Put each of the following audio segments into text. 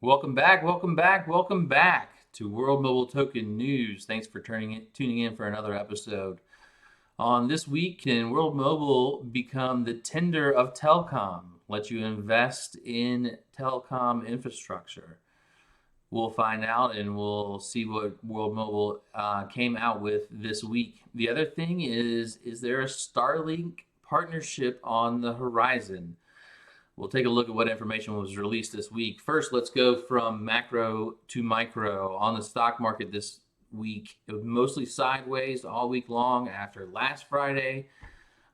Welcome back, welcome back, welcome back to World Mobile Token News. Thanks for tuning in for another episode. On this week, can World Mobile become the Tinder of Telecom? Let you invest in telecom infrastructure. We'll find out and we'll see what World Mobile came out with this week. The other thing is there a Starlink partnership on the horizon? We'll take a look at what information was released this week. First, let's go from macro to micro. On the stock market this week, it was mostly sideways all week long after last Friday.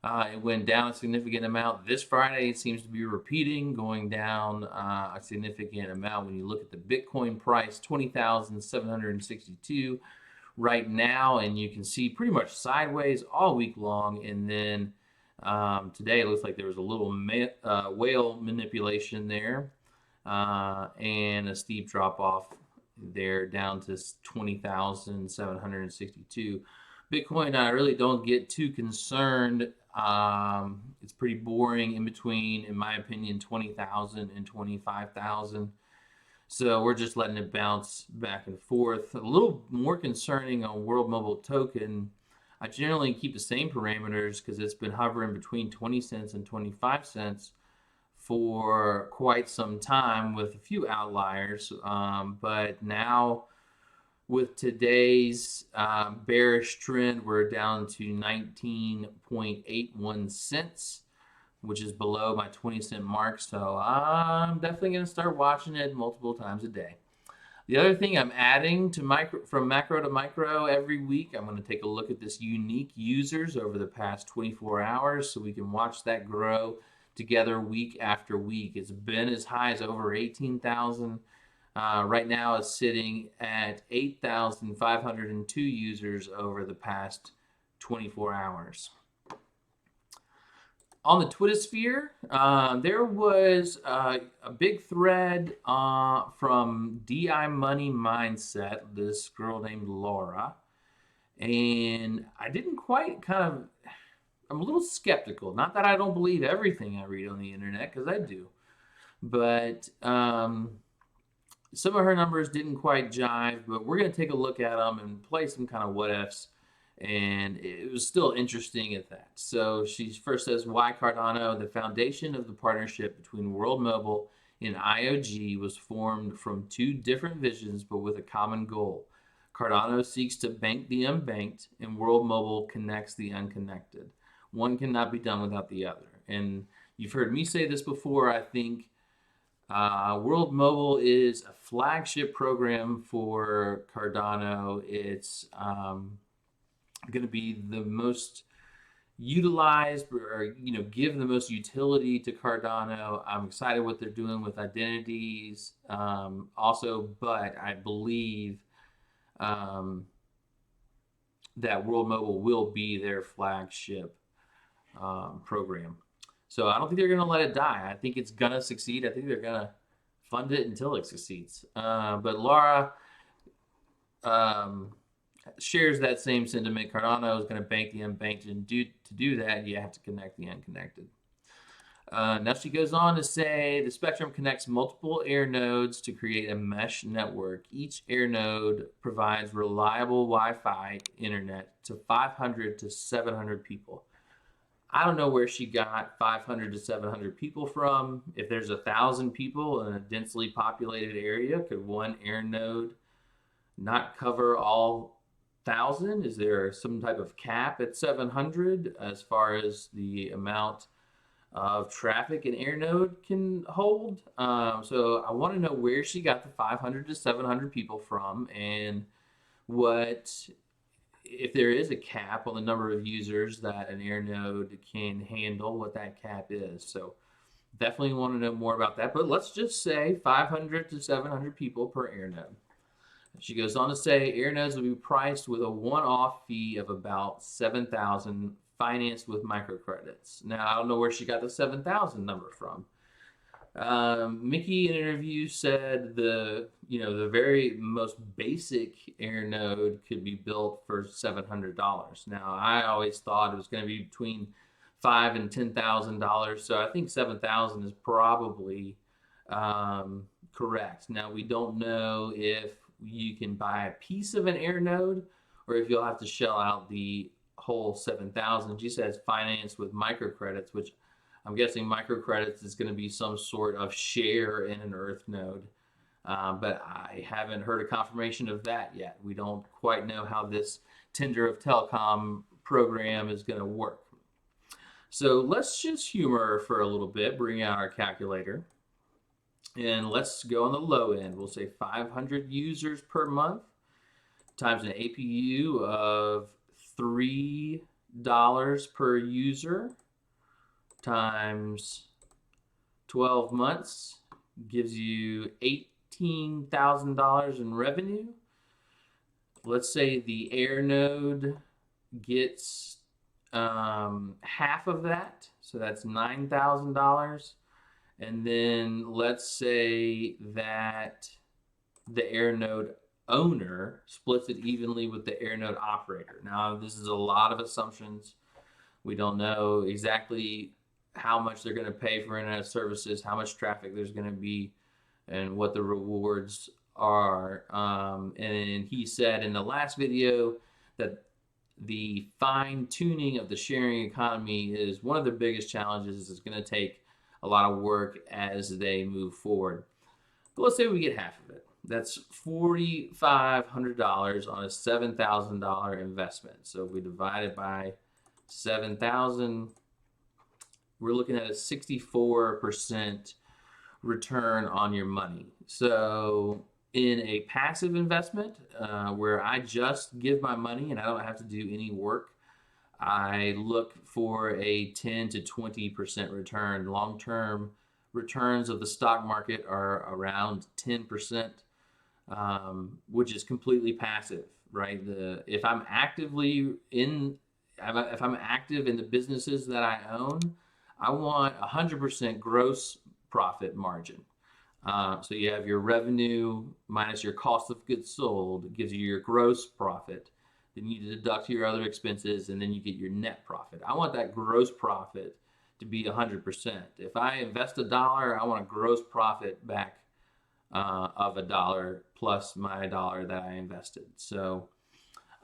It went down a significant amount. This Friday, it seems to be repeating, going down a significant amount. When you look at the Bitcoin price, 20,762 right now, and you can see pretty much sideways all week long. And then today, it looks like there was a little whale manipulation there and a steep drop off there down to 20,762. Bitcoin, I really don't get too concerned. It's pretty boring in between, in my opinion, 20,000 and 25,000. So we're just letting it bounce back and forth. A little more concerning on World Mobile Token. I generally keep the same parameters because it's been hovering between 20 cents and 25 cents for quite some time with a few outliers. But now with today's bearish trend, we're down to 19.81 cents, which is below my 20-cent mark. So I'm definitely going to start watching it multiple times a day. The other thing I'm adding to from macro to micro every week, I'm going to take a look at this unique users over the past 24 hours so we can watch that grow together week after week. It's been as high as over 18,000. Right now it's sitting at 8,502 users over the past 24 hours. On the Twitter sphere, there was a big thread from DI Money Mindset, this girl named Laura. And I didn't quite I'm a little skeptical. Not that I don't believe everything I read on the internet, because I do. But some of her numbers didn't quite jive, but we're going to take a look at them and play some kind of what ifs. And it was still interesting at that. So she first says, why Cardano? The foundation of the partnership between World Mobile and IOG was formed from two different visions, but with a common goal. Cardano seeks to bank the unbanked, and World Mobile connects the unconnected. One cannot be done without the other. And you've heard me say this before. I think World Mobile is a flagship program for Cardano. It's going to be the most utilized, or give the most utility to Cardano. I'm excited what they're doing with identities also, but I believe that World Mobile will be their flagship program. So I don't think they're going to let it die. I think it's going to succeed. I think they're going to fund it until it succeeds. But Laura shares that same sentiment. Cardano is going to bank the unbanked, and to do that, you have to connect the unconnected. Now she goes on to say the spectrum connects multiple air nodes to create a mesh network. Each air node provides reliable Wi-Fi internet to 500 to 700 people. I don't know where she got 500 to 700 people from. If there's 1,000 people in a densely populated area, could one air node not cover all 1,000? Is there some type of cap at 700 as far as the amount of traffic an air node can hold? So I want to know where she got the 500 to 700 people from, and what, if there is a cap on the number of users that an air node can handle, what that cap is. So definitely want to know more about that. But let's just say 500 to 700 people per air node. She goes on to say air nodes will be priced with a one-off fee of about 7,000, financed with microcredits. Now I don't know where she got the 7,000 number from. Mickey in an interview said the very most basic air node could be built for $700. Now I always thought it was going to be between $5,000 and $10,000. So I think 7,000 is probably Correct. Now, we don't know if you can buy a piece of an air node or if you'll have to shell out the whole 7,000. She says financed with microcredits, which I'm guessing microcredits is going to be some sort of share in an Earth node. But I haven't heard a confirmation of that yet. We don't quite know how this Tinder of Telecom program is going to work. So let's just humor for a little bit, bring out our calculator, and let's go on the low end. We'll say 500 users per month times an APU of $3 per user times 12 months gives you $18,000 in revenue. Let's say the air node gets half of that, so that's $9,000. And then let's say that the air node owner splits it evenly with the air node operator. Now, this is a lot of assumptions. We don't know exactly how much they're going to pay for internet services, how much traffic there's going to be, and what the rewards are. And he said in the last video that the fine tuning of the sharing economy is one of the biggest challenges. It's going to take a lot of work as they move forward. But let's say we get half of it. That's $4,500 on a $7,000 investment. So if we divide it by 7,000, we're looking at a 64% return on your money. So in a passive investment where I just give my money and I don't have to do any work, I look for a 10 to 20% return. Long-term returns of the stock market are around 10%, which is completely passive, right? If I'm active in the businesses that I own, I want 100% gross profit margin. So you have your revenue minus your cost of goods sold. It gives you your gross profit. Then you deduct your other expenses, and then you get your net profit. I want that gross profit to be 100%. If I invest $1, I want a gross profit back of $1 plus my $1 that I invested. So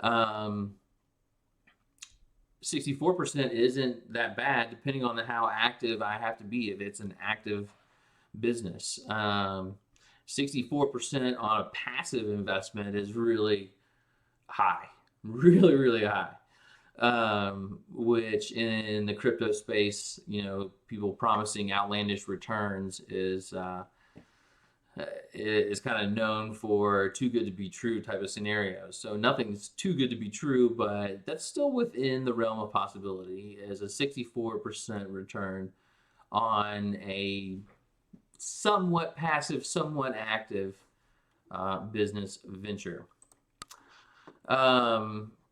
64% isn't that bad, depending on how active I have to be. If it's an active business, 64% on a passive investment is really high. Really, really high. Which in the crypto space, people promising outlandish returns is kind of known for too good to be true type of scenarios. So nothing's too good to be true, but that's still within the realm of possibility as a 64% return on a somewhat passive, somewhat active business venture.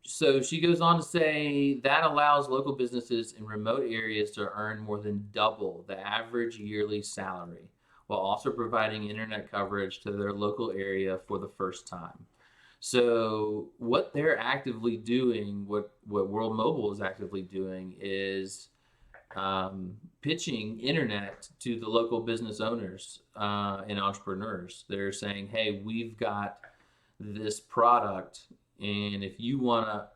So she goes on to say that allows local businesses in remote areas to earn more than double the average yearly salary, while also providing internet coverage to their local area for the first time. So what they're actively doing, what World Mobile is actively doing, is pitching internet to the local business owners and entrepreneurs. They're saying, hey, we've got this product, and if you want to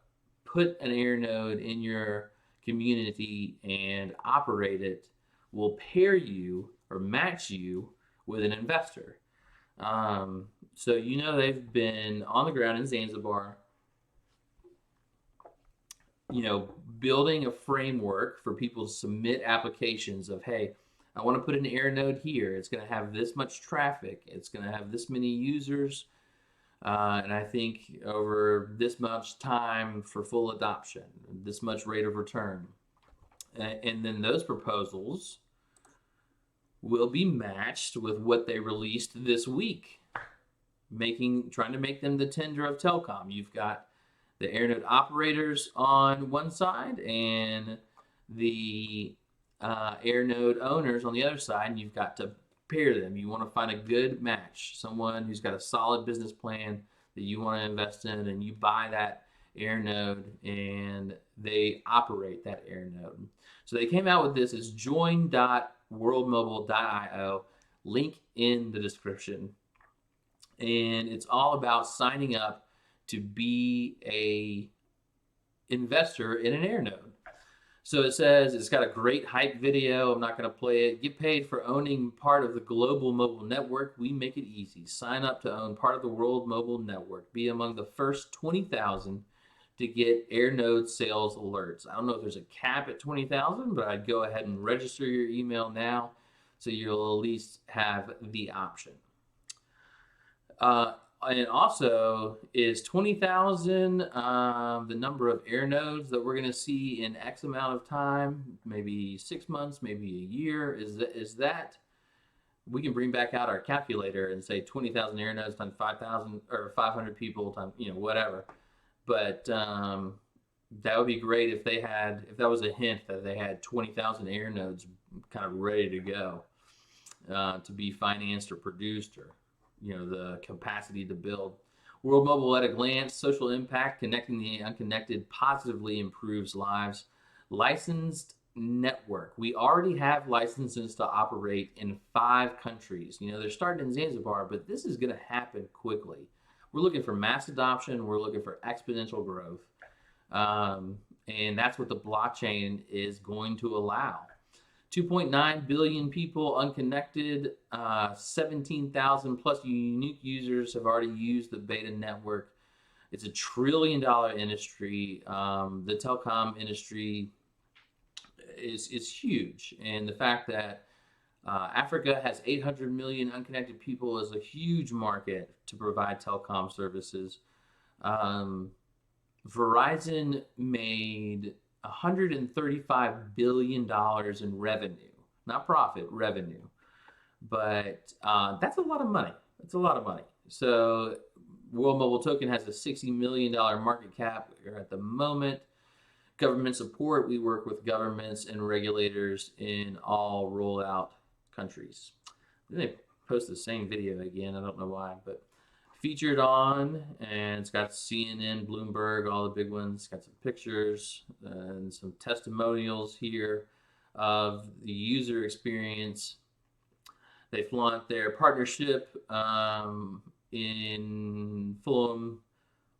put an air node in your community and operate it, we'll pair you or match you with an investor. So they've been on the ground in Zanzibar, building a framework for people to submit applications of, hey, I want to put an air node here. It's going to have this much traffic. It's going to have this many users. And I think over this much time for full adoption, this much rate of return. And then those proposals will be matched with what they released this week, trying to make them the Tinder of Telecom. You've got the air node operators on one side and the air node owners on the other side, and you've got to pair them. You want to find a good match, someone who's got a solid business plan that you want to invest in, and you buy that air node and they operate that air node. So they came out with this as join.worldmobile.io. Link in the description. And it's all about signing up to be a investor in an air node. So it says it's got a great hype video. I'm not going to play it. Get paid for owning part of the global mobile network. We make it easy. Sign up to own part of the world mobile network. Be among the first 20,000 to get air node sales alerts. I don't know if there's a cap at 20,000, but I'd go ahead and register your email now so you'll at least have the option. And also, is 20,000 the number of air nodes that we're going to see in X amount of time, maybe 6 months, maybe a year? Is that we can bring back out our calculator and say 20,000 air nodes times 5,000 or 500 people times, whatever. But that would be great if that was a hint that they had 20,000 air nodes kind of ready to go to be financed or produced, or the capacity to build. World Mobile at a glance: social impact, connecting the unconnected positively improves lives. Licensed network: we already have licenses to operate in 5 countries. They're starting in Zanzibar, but this is going to happen quickly. We're looking for mass adoption. We're looking for exponential growth. And that's what the blockchain is going to allow. 2.9 billion people unconnected, 17,000 plus unique users have already used the beta network. It's $1 trillion industry. The telecom industry is huge. And the fact that Africa has 800 million unconnected people is a huge market to provide telecom services. Verizon made $135 billion in revenue, not profit, revenue. But that's a lot of money. That's a lot of money. So World Mobile Token has a $60 million market cap at the moment. Government support: we work with governments and regulators in all rollout countries. Then they post the same video again. I don't know why, but featured on, and it's got CNN, Bloomberg, all the big ones. It's got some pictures and some testimonials here of the user experience. They flaunt their partnership in Fulham,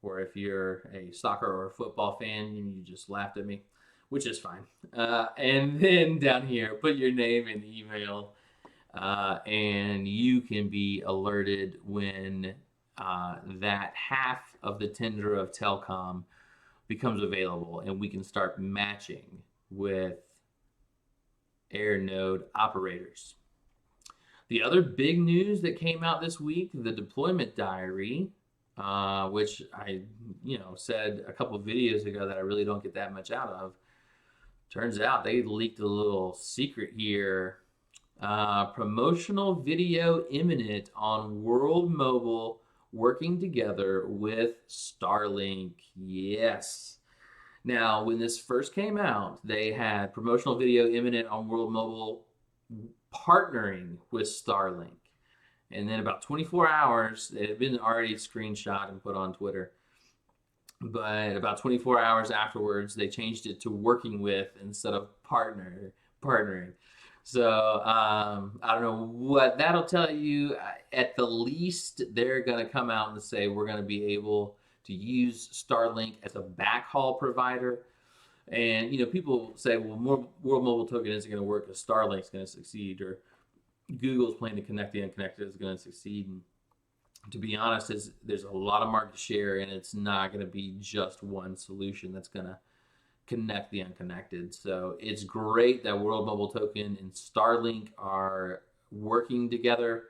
or if you're a soccer or a football fan, you just laughed at me, which is fine. And then down here, put your name and email, and you can be alerted when that half of the Tinder of Telecom becomes available, and we can start matching with air node operators. The other big news that came out this week: the deployment diary, which I said a couple of videos ago that I really don't get that much out of. Turns out they leaked a little secret here. Promotional video imminent on World Mobile working together with Starlink. Yes. Now, when this first came out, they had promotional video imminent on World Mobile partnering with Starlink. And then about 24 hours, it had been already screenshot and put on Twitter. But about 24 hours afterwards, they changed it to working with instead of partnering. So I don't know what that'll tell you. At the least, they're going to come out and say we're going to be able to use Starlink as a backhaul provider. And people say, well, World Mobile Token isn't going to work, because Starlink's going to succeed, or Google's plan to connect the unconnected is going to succeed. And to be honest, there's a lot of market share, and it's not going to be just one solution that's going to connect the unconnected. So it's great that World Mobile Token and Starlink are working together.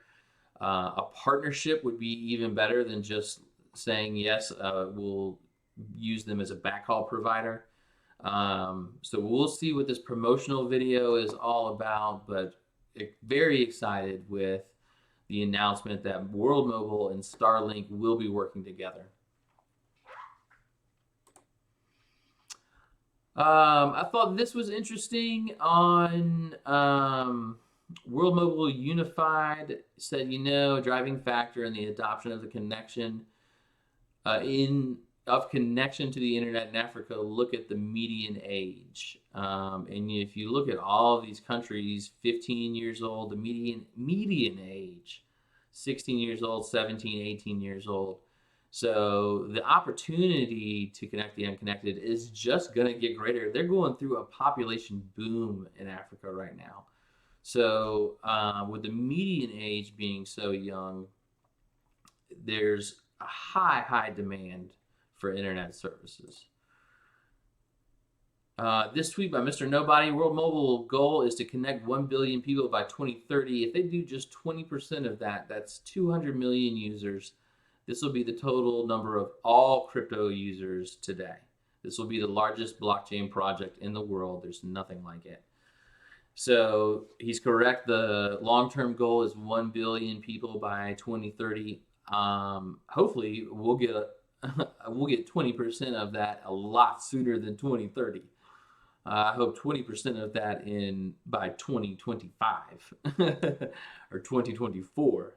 A partnership would be even better than just saying, yes, we'll use them as a backhaul provider. So we'll see what this promotional video is all about, but very excited with the announcement that World Mobile and Starlink will be working together. I thought this was interesting on World Mobile Unified. Said, driving factor in the adoption of the connection in of connection to the internet in Africa, look at the median age. And if you look at all of these countries, 15 years old, the median age, 16 years old, 17, 18 years old. So the opportunity to connect the unconnected is just going to get greater. They're going through a population boom in Africa right now. So with the median age being so young, there's a high demand for internet services. This tweet by Mr. Nobody: World Mobile goal is to connect 1 billion people by 2030. If they do just 20% of that, that's 200 million users. This will be the total number of all crypto users today. This will be the largest blockchain project in the world. There's nothing like it. So he's correct. The long-term goal is 1 billion people by 2030. Hopefully, we'll get 20% of that a lot sooner than 2030. I hope 20% of that by 2025 or 2024.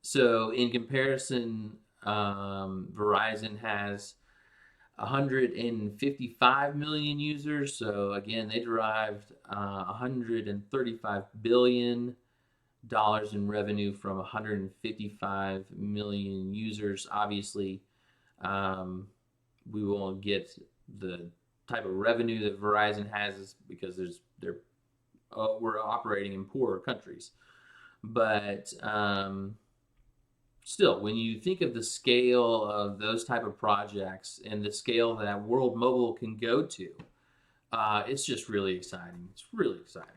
So in comparison, Verizon has 155 million users. So again, they derived $135 billion in revenue from 155 million users. Obviously, we won't get the type of revenue that Verizon has because we're operating in poorer countries. But still, when you think of the scale of those type of projects and the scale that World Mobile can go to, it's just really exciting. It's really exciting.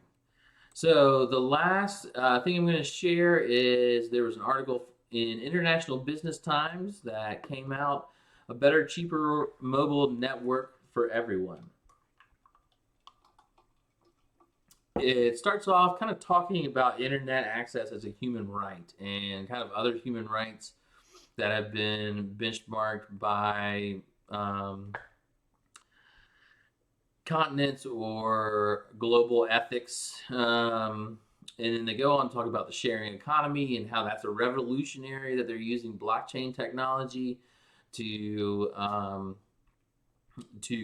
So the last thing I'm going to share is there was an article in International Business Times that came out, a better, cheaper mobile network for everyone. It starts off kind of talking about internet access as a human right and kind of other human rights that have been benchmarked by continents or global ethics. And then they go on to talk about the sharing economy and how that's a revolutionary, that they're using blockchain technology to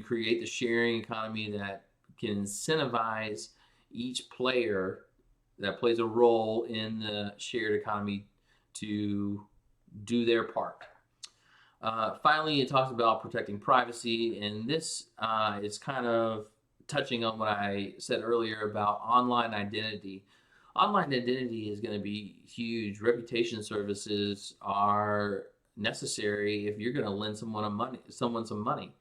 create the sharing economy that can incentivize each player that plays a role in the shared economy to do their part. Finally, it talks about protecting privacy, and this is kind of touching on what I said earlier about online identity. Online identity is going to be huge. Reputation services are necessary if you're going to lend someone some money.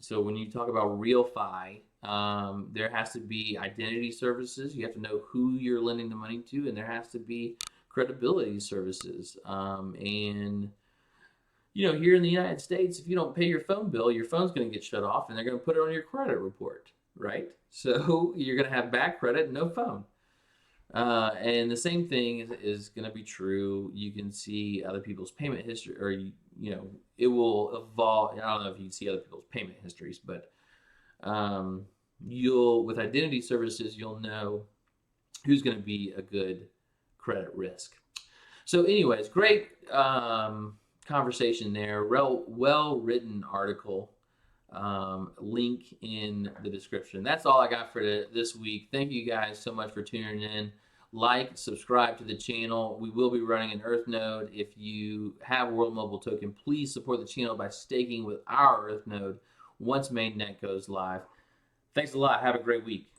So when you talk about RealFi, there has to be identity services. You have to know who you're lending the money to, and there has to be credibility services. And here in the United States, if you don't pay your phone bill, your phone's going to get shut off, and they're going to put it on your credit report, right? So you're going to have bad credit and no phone. And the same thing is going to be true. You can see other people's payment history, or it will evolve. I don't know if you can see other people's payment histories, but with identity services, you'll know who's going to be a good credit risk. So, anyways, great conversation there. Well written article. Link in the description. That's all I got for this week. Thank you guys so much for tuning in. Like, subscribe to the channel. We will be running an Earth node. If you have World Mobile Token, please support the channel by staking with our Earth node once mainnet goes live. Thanks a lot. Have a great week.